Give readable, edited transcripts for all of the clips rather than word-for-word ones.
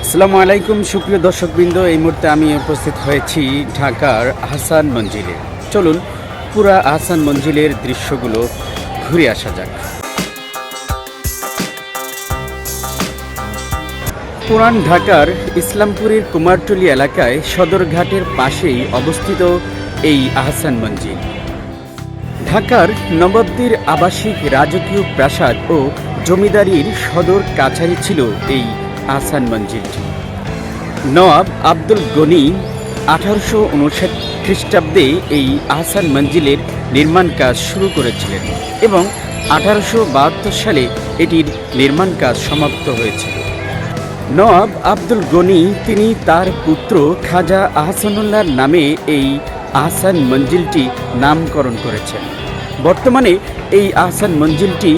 আসসালামু আলাইকুম সুপ্রিয় দর্শকবৃন্দ, এই মুহূর্তে আমি উপস্থিত হয়েছি ঢাকার আহসান মঞ্জিলে। চলুন পুরা আহসান মঞ্জিলের দৃশ্যগুলো ঘুরে আসা যাক। পুরান ঢাকার ইসলামপুরের কুমারটুলি এলাকায় সদরঘাটের পাশেই অবস্থিত এই আহসান মঞ্জিল। ঢাকার নবাবদের আবাসিক রাজকীয় প্রাসাদ ও জমিদারির সদর কাছারি ছিল এই আহসান মঞ্জিলটি। নওয়াব আব্দুল গনি 1859 খ্রিস্টাব্দে এই আহসান মঞ্জিলের নির্মাণ কাজ শুরু করেছিলেন এবং 1872 সালে এটির নির্মাণ কাজ সমাপ্ত হয়েছিল। নওয়াব আব্দুল গনি তিনি তার পুত্র খাজা আহসানুল্লাহর নামে এই আহসান মঞ্জিলটি নামকরণ করেছেন। বর্তমানে এই আহসান মঞ্জিলটি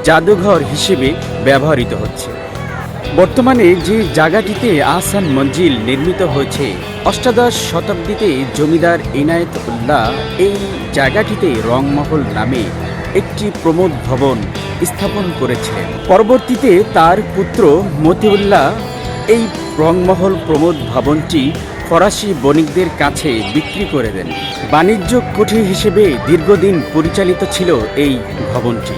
জাদুঘর হিসেবে ব্যবহৃত হচ্ছে। বর্তমানে যে জায়গাটিতে আহসান মঞ্জিল নির্মিত হয়েছে, অষ্টাদশ শতাব্দীতে জমিদার ইনায়েতুল্লাহ এই জায়গাটিতে রংমহল নামে একটি প্রমোদ ভবন স্থাপন করেছিলেন। পরবর্তীতে তার পুত্র মতিউল্লাহ এই রংমহল প্রমোদ ভবনটি ফরাসি বণিকদের কাছে বিক্রি করে দেন। বাণিজ্য কুঠি হিসেবে দীর্ঘদিন পরিচালিত ছিল এই ভবনটি।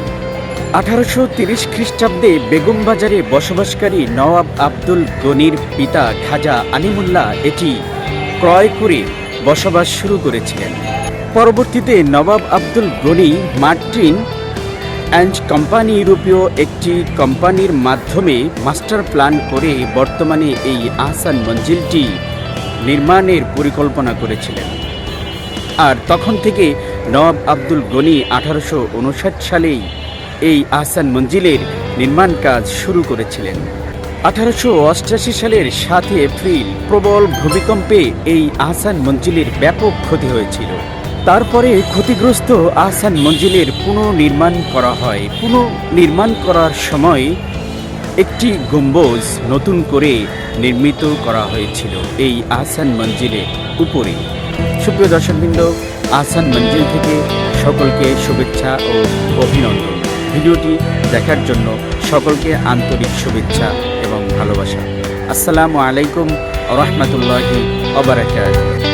1830 খ্রিস্টাব্দে বেগমবাজারে বসবাসকারী নওয়াব আব্দুল গনির পিতা খাজা আলিমুল্লাহ এটি ক্রয় করে বসবাস শুরু করেছিলেন। পরবর্তীতে Nawab Abdul Gani Martin and company ইউরোপীয় একটি কোম্পানির মাধ্যমে মাস্টার প্ল্যান করে বর্তমানে এই আহসান মঞ্জিলটি নির্মাণের পরিকল্পনা করেছিলেন। আর তখন থেকে নওয়াব আব্দুল গনি 1859 সালেই এই আহসান মঞ্জিলের নির্মাণ কাজ শুরু করেছিলেন। 1888 সালের 7 এপ্রিল প্রবল ভূমিকম্পে এই আহসান মঞ্জিলের ব্যাপক ক্ষতি হয়েছিল। তারপরে ক্ষতিগ্রস্ত আহসান মঞ্জিলের পুনর্নির্মাণ করা হয়। পুনর্নির্মাণ করার সময় একটি গম্বুজ নতুন করে নির্মিত করা হয়েছিল এই আহসান মঞ্জিলের উপরে। সুপ্রিয় দর্শকবৃন্দ, আহসান মঞ্জিল থেকে সকলকে শুভেচ্ছা ও অভিনন্দন। ভিডিওটি দেখার জন্য সকলকে আন্তরিক শুভেচ্ছা এবং ভালোবাসা। আসসালামু আলাইকুম ওয়া রাহমাতুল্লাহি ওয়া বারাকাতুহু।